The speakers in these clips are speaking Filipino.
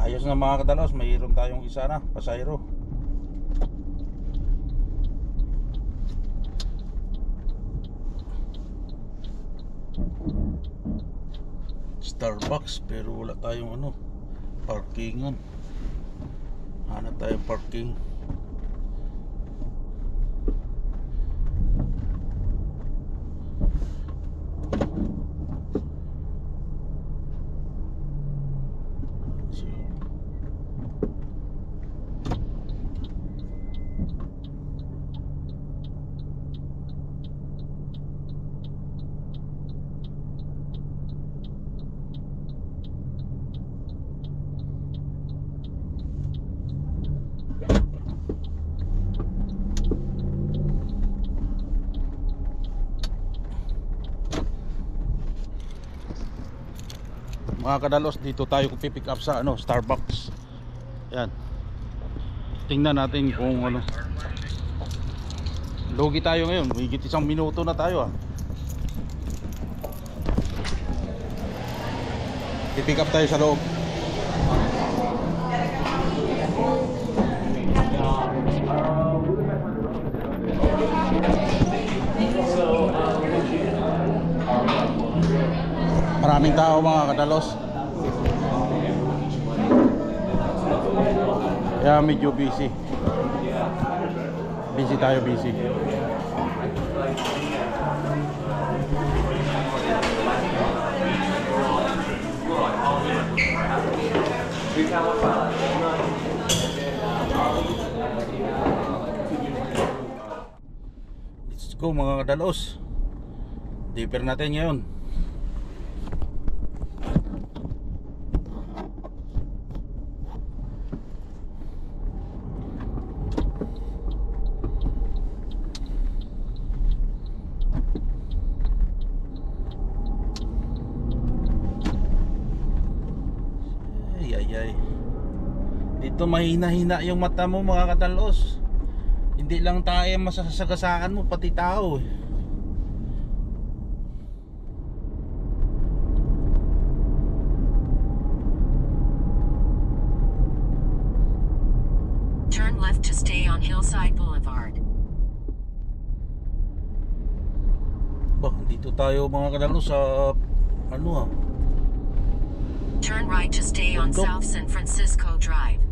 Ayos na mga kadalos, mayroon tayong isa na pasayro. Starbucks, pero wala tayong ano, parkingan. Hanap tayong parking. Mga kadalos, dito tayo pipick up sa ano, Starbucks. Yan. Tingnan natin kung ano. Lugi tayo ngayon, higit 1 minuto na tayo Pipick up tayo sa loob. Maraming tao mga kadalos, kaya medyo busy. Busy tayo, busy. Let's go mga kadalos. Dipper natin ngayon. Dito mahina-hina yung mata mo mga kadalos. Hindi lang tayo masasagasaan mo, pati tao Turn left to stay on Hillside Boulevard. Dito tayo mga kadalos sa ano Turn right to stay on South San Francisco Drive.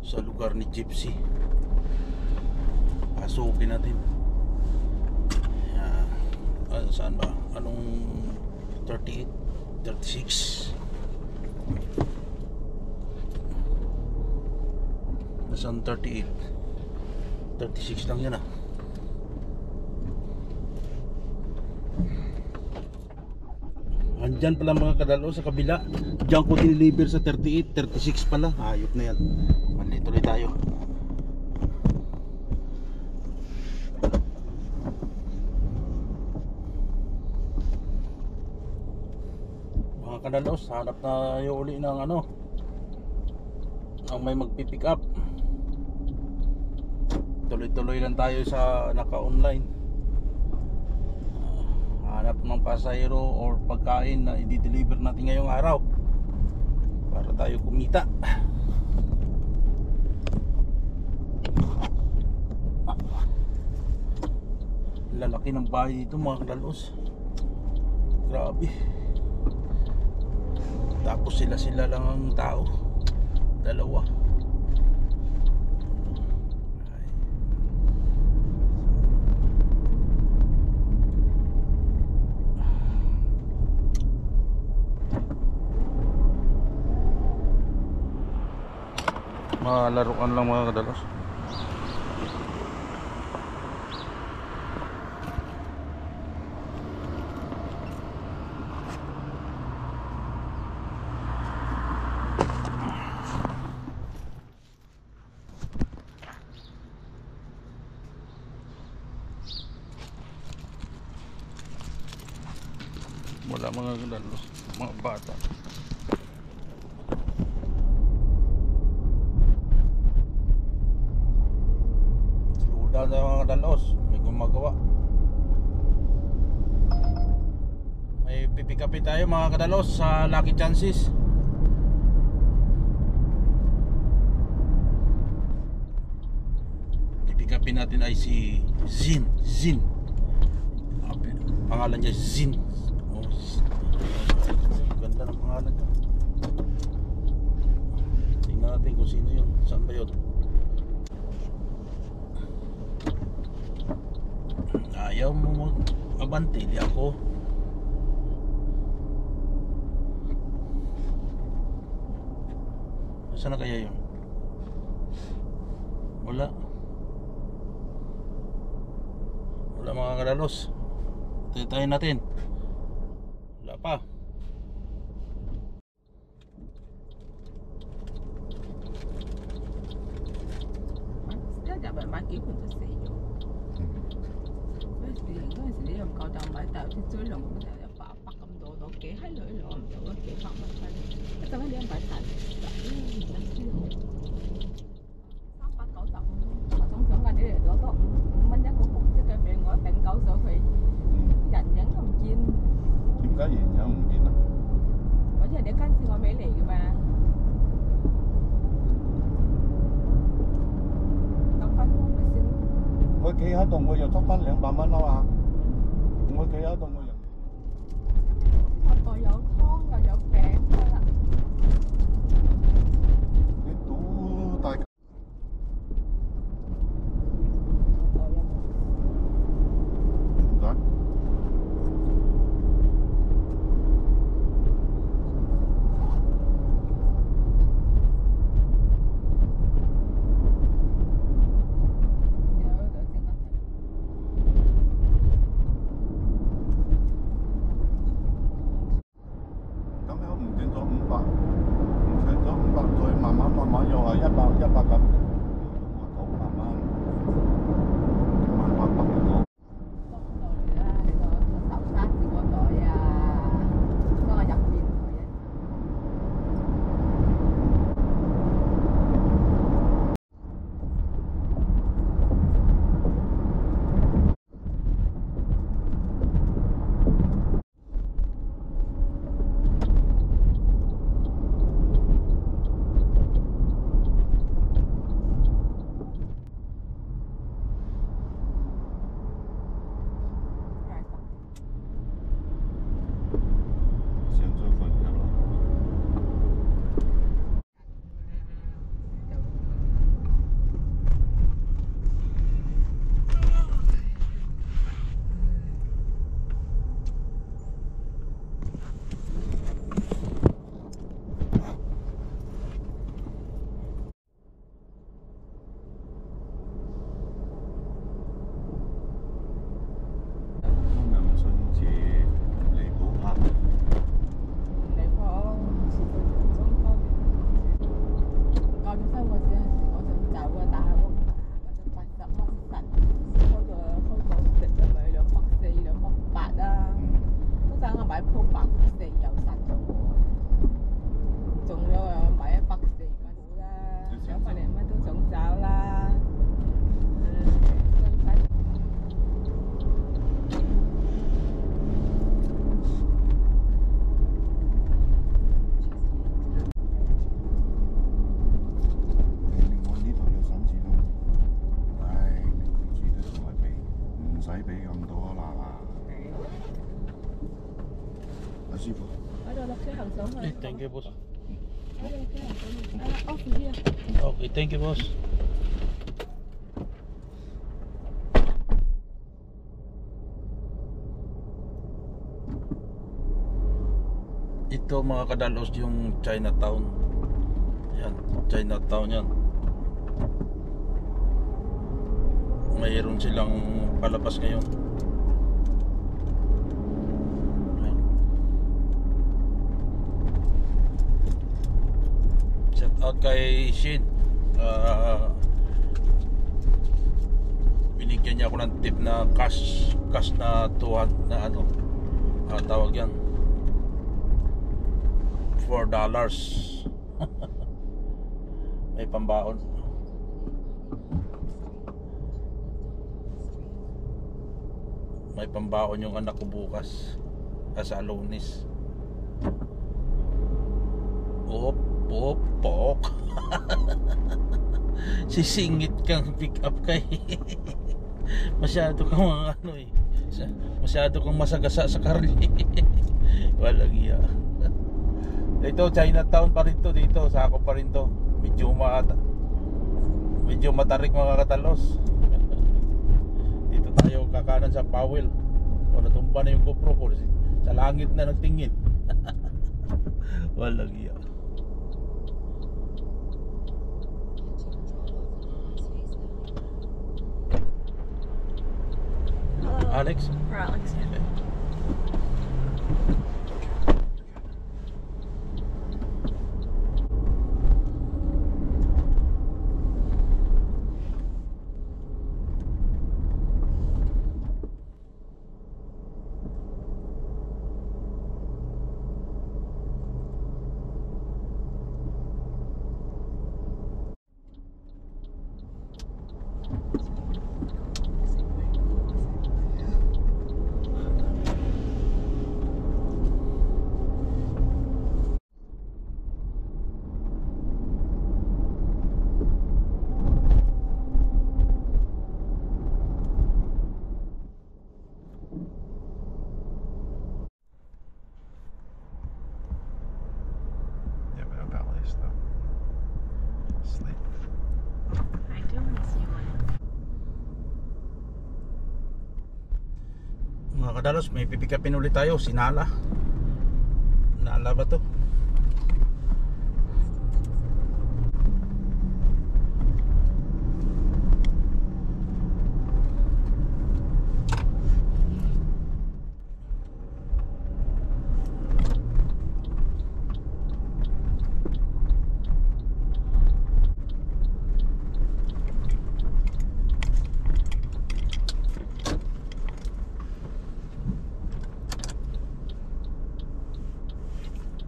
Sa lugar ni Gypsy. Pasukin natin. Saan ba? Anong 38? 36? Nasaan 38? 36 lang yan Andyan pala mga kadalo sa kabila. Diyan ko diniliver sa 38, 36 pala. Ayop na yan. Mali tuloy tayo. Mga kadalos, hanap tayo uli ng ano, ang may magpipick up. Tuloy-tuloy lang tayo sa naka-online. Hanap ng pasahero or pagkain na i-deliver natin ngayong araw para tayo kumita. Lalaki ng bahay dito mga kadalos. Grabe. Tapos sila lang ang tao. Dalawa. Malaruan lang mga kadalos. pala mga kadalos, mga bata. Siluda na mga kadalos, may gumagawa. May pipikapin tayo mga kadalos sa Lucky Chances. Pipikapin natin ay si Zin. Pangalan niya Zin. Oh, ganda ng pangalan niya. Tingnan natin kung sino yun. Saan ba yun? Ayaw mo mag-abante. Di ako. Saan na kaya yun? Wala mga kadalos. Tayo natin. Wala pa.一日咪買幾罐就死咗。嗰陣時你又唔夠膽買，但係啲追龍嗰陣100咁多，幾閪女攞唔到啊，幾百蚊雞。一陣間你一買大唔得輸好。395，我總想話你嚟攞多5蚊一個紅色嘅俾我頂鳩上去，人影都唔見。點解人影唔見啊？嗰啲人哋跟住我尾嚟嘅嘛。我企喺度，我又執翻200蚊啦嘛。我企喺度，我又。我袋有湯又有餅㗎啦。你賭大？唔使。師傅。喺度落車行上去。Thank you, boss. 喺度落車行上去。off here. Okay, thank you, boss. Ito mga kadalos yung Chinatown. Yan, Chinatown yan. Mayroon silang palabas ngayon. Ayan. Shout out kay Shin. Binigyan niya ako ng tip na cash na 200 na ano, tawag yan, $4. May pambaon. May pambaon yung anak ko bukas. Sa Lunes. Op, op, pok. Sisingit kang pick up kay. Masyado kang mga ano eh. Masyado kang masagasa sa karli. Walang iya. Dito Chinatown pa rin to, dito sako pa rin to. Medyo matarik mga katalos. Dito tayo kakanan sa Powell. O natumba na yung GoPro ko. Sa langit na nagtingin. Walang iya. Alex? For Alex, yeah. Yeah, but no ballets though. Sleep. I do want to see one. Mga kadalos, may pipikapin ulit tayo. Sinala. Nala ba to?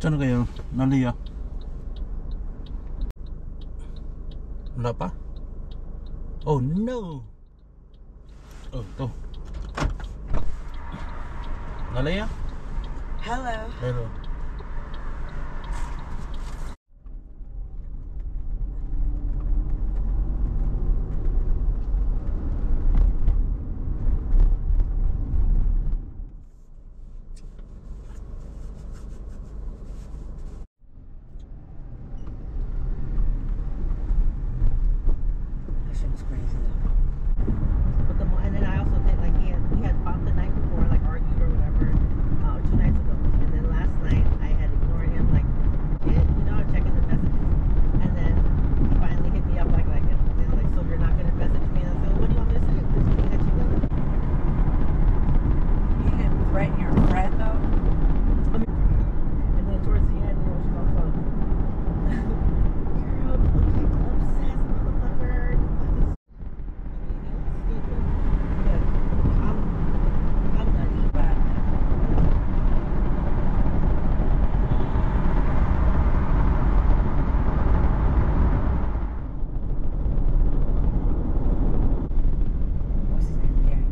Saan kayo? Nalia? Wala pa? Oh no! Oh, to. Nalia? Hello. Hello. That shit was crazy though. But and then I also did like we had fought the night before, like argued or whatever, 2 nights ago. And then last night I had ignored him, like I'm checking the messages. And then he finally hit me up like so you're not gonna message me? And I said, what do you want me to say? Anything that you will? You didn't threaten your friend though? And then towards the end, she was also, you're obsessed, motherfucker. Stupid. But I'm not even bad. What's his name? Gary.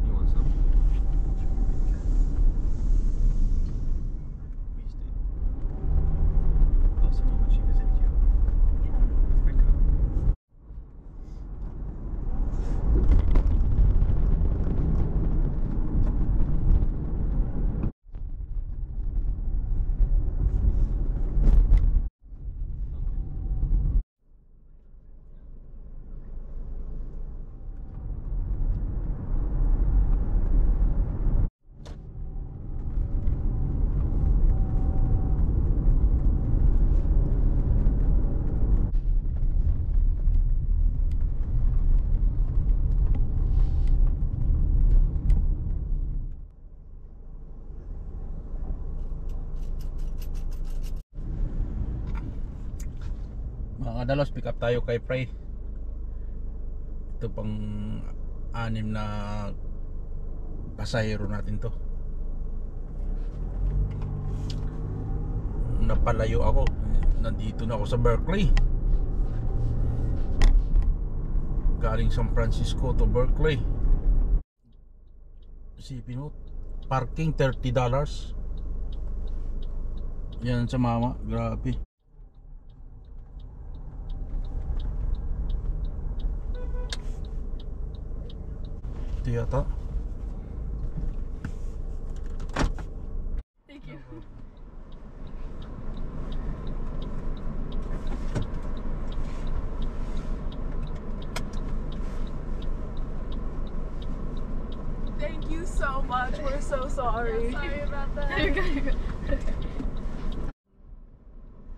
You want some? Oh, someone when she visited you. Yeah. It's pretty cool. Mga kadalos, pick up tayo kay Prey. Ito pang 6 na pasahero natin to. napalayo ako. Nandito na ako sa Berkeley. Galing San Francisco to Berkeley. Isipin mo, parking $30. Yan sa mama, grabe. Ito yata. Thank you. Thank you so much. We're so sorry. Yeah, sorry about that. You're good, you're good.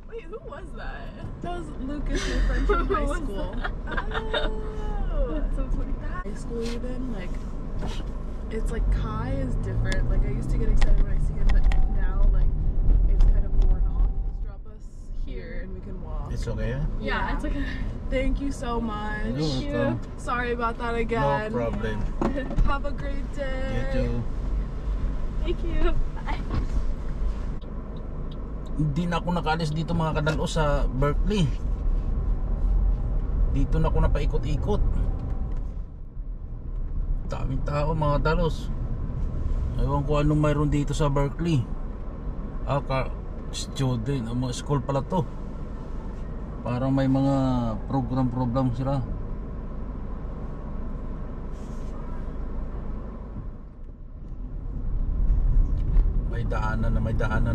Wait, who was that? That was Lucas, your friend from high school. Oh, that's so funny. High school even, like, it's like Kai is different. Like, I used to get excited when I see him, but now, like, it's kind of worn off. Just drop us here and we can walk. It's okay. Yeah, it's okay. Thank you so much. Thank you. Sorry about that No again. problem. Have a great day. You too. Thank you. Bye. Hindi na ako nakalis dito mga kadalo sa Berkeley. Dito na ako napaikot-ikot. Daming tao mga dalos. Ewan ko anong mayroon dito sa Berkeley. Student, mga school pala to. Parang may mga program sila. May daanan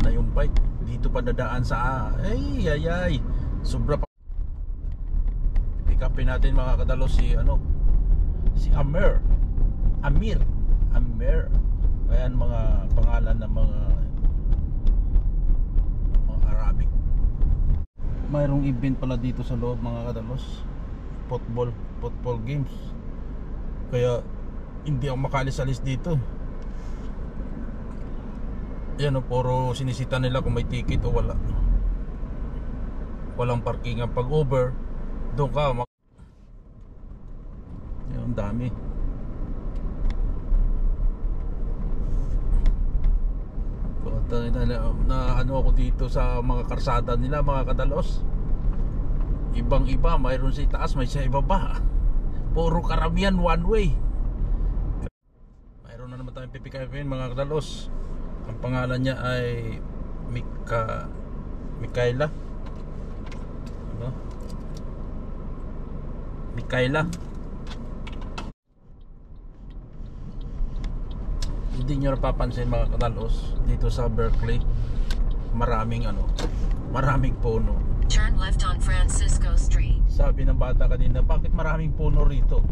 na yung bike. Dito pa dadaan sa ay sobra pa. Pick upin natin mga kadalo si Amir. Ayan mga pangalan ng mga Arabic. Mayroong event pala dito sa loob mga kadalos. Football games. Kaya hindi ako makalis-alis dito. Yan puro sinisita nila kung may ticket o wala. Walang parkingan pag over. Doon ka yan, dami. Na ano ako dito sa mga karsada nila mga kadalos. Ibang iba, mayroon sa itaas, may sa ibaba. Puro karamihan one way. Mayroon na naman tayong pipikapin mga kadalos. Ang pangalan niya ay Mikaela. Ano? Mikaela. Hindi nyo napapansin mga kadalos, dito sa Berkeley maraming puno. Turn left on Francisco Street. Sabi ng bata kanina, bakit maraming puno rito?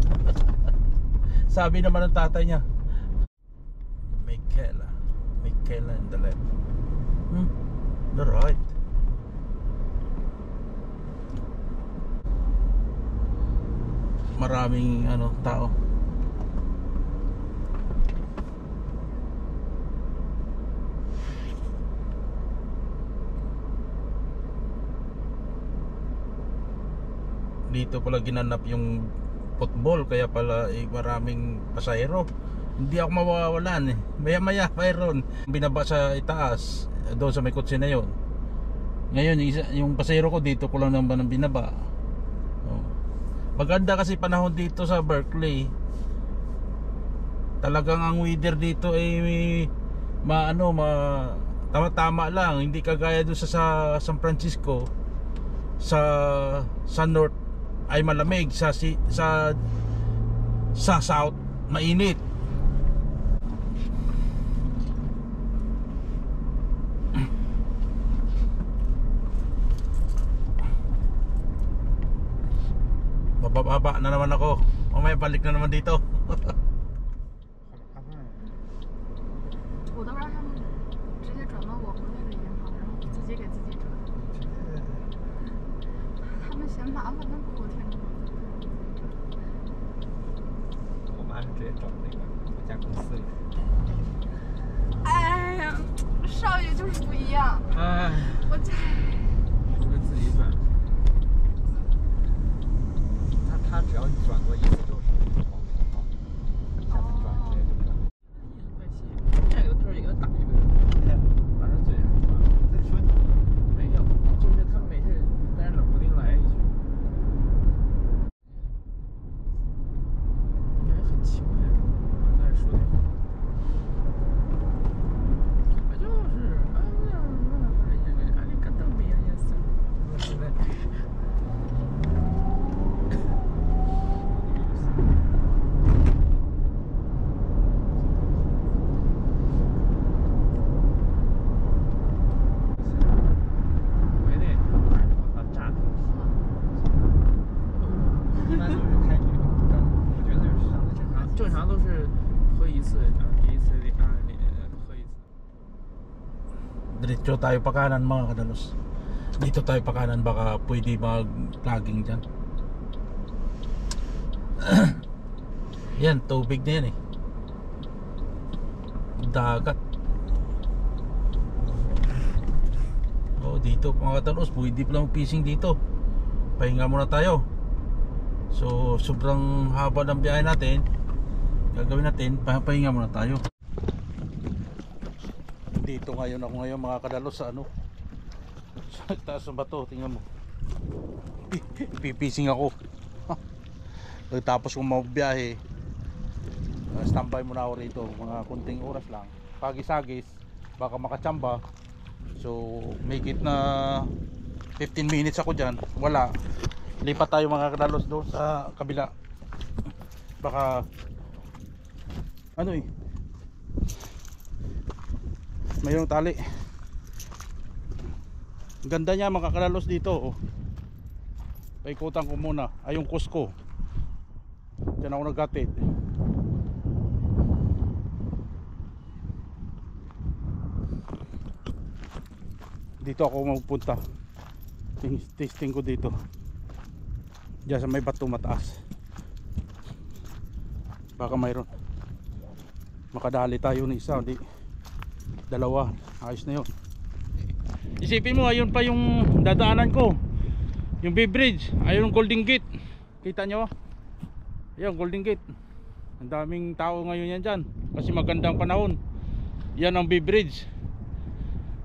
Sabi naman ng tatay niya, Mikaela in the left. The right. Maraming tao. Dito pala ginanap yung football, kaya pala maraming pasahero. Hindi ako mawawalan maya mayroon binaba sa itaas doon sa may kotse na yon. Ngayon yung pasahero ko dito ko lang naman binaba. Maganda kasi panahon dito sa Berkeley. Talagang ang weather dito ay tama lang, hindi kagaya doon sa San Francisco. Sa north ay malamig, sa south mainit. Bababa na naman ako. May balik na naman dito. 我都让他们直接转到我回来的银行，然后自己给自己转。他们嫌麻烦，但不我天哪！我妈是直接找那个我家公司里。哎呀，少爷就是不一样。哎，我这不是自己转。他只要你转过一次之后是不跑没跑，下次转直接就转。这个字儿一个打一个。反正嘴上转，再说你一般都是开几个，我觉得是上的检查。正常都是喝一次啊，第一次喝一次。Diretso tayo pa kanan mga kadalos. Dito tayo pa kanan, baka pwede mag-vlogging dyan. Yan, tubig na yan eh. Dagat. Oh, dito mga kadalos, pwede pala mag-fishing dito. Pahinga muna tayo. So, sobrang haba ng biyahe natin. Gagawin natin, pahinga muna tayo. Dito ngayon ako ngayon mga kadalos sa ano, sa taas ng bato, tingnan mo. Pipising ako. Tapos kung mabiyahe, standby muna ako rito, mga kunting oras lang. Pagis-agis, baka makachamba. So make it na 15 minutes ako dyan. Wala, lipat tayo mga kadalos doon sa kabila. Baka ano eh, mayroong tali. Ang ganda niya mga kadalos dito oh. Paikutan ko muna. Ay yung Cusco, dyan ako naggatid. Dito ako magpunta. Testing ko dito. Diyan sa may bato mataas. Baka mayroon. Makadali tayo ng isa, hindi dalawa. Ayos na yun. Isipin mo, ayun pa yung dadaanan ko, yung Bay Bridge, ayun yung Golden Gate. Kita nyo? Ayun, Golden Gate. Ang daming tao ngayon yan dyan kasi magandang panahon. Yan ang Bay Bridge.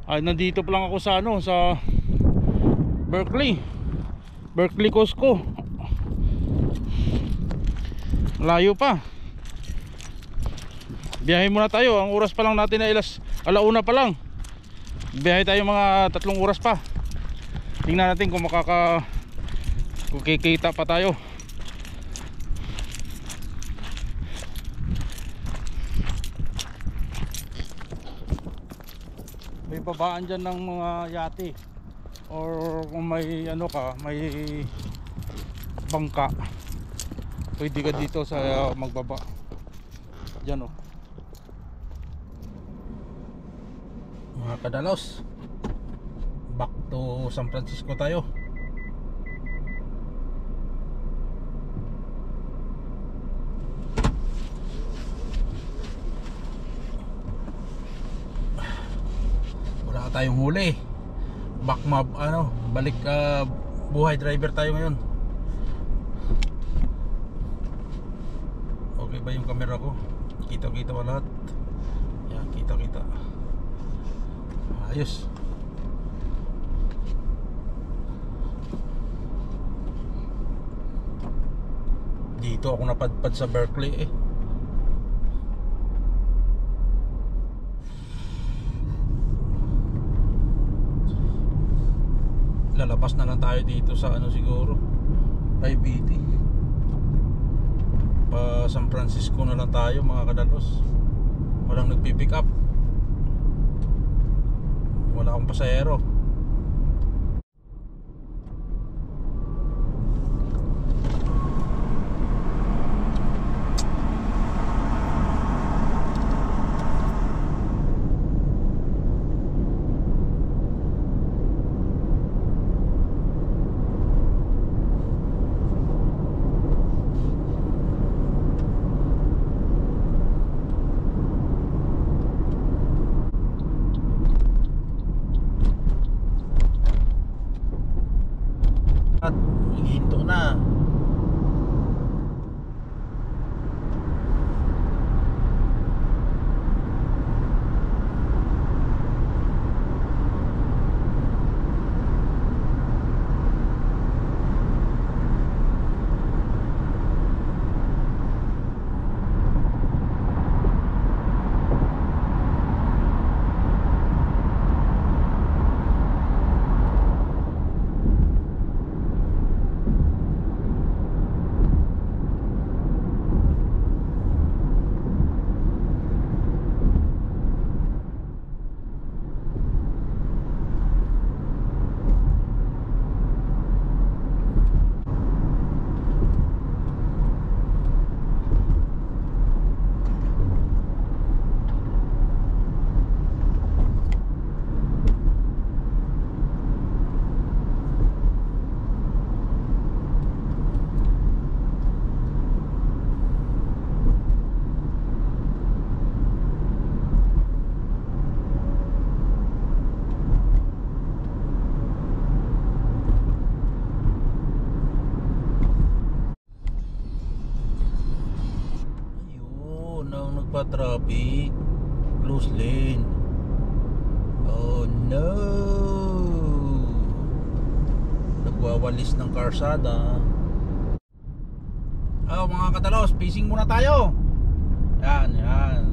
Ay, nandito pa lang ako sa ano, sa Berkeley Cusco. Layo pa. Biyahe muna tayo. Ang oras pa lang natin ay alauna pa lang. Biyahe tayo mga 3 oras pa. Tingnan natin kung kung kikita pa tayo. May babaan dyan ng mga yate, or kung may ano ka, may bangka, pwede ka dito sa magbaba dyan oh. Mga kadalos, back to San Francisco tayo. Wala tayong huli. Back map ano, balik buhay driver tayo ngayon. Okay ba yung camera ko? Kita ba lahat? Yan, kita. Ayos. Dito ako napadpad sa Berkeley eh. Lalabas na lang tayo dito sa ano siguro, IBT. Pa San Francisco na lang tayo mga kadalos. Walang nagpipick up. Wala akong pasahero. At hinto na. traffic. Close lane. Oh no. Nagwawalis ng karsada. Oh mga kadalos, pacing muna tayo. Yan, yan.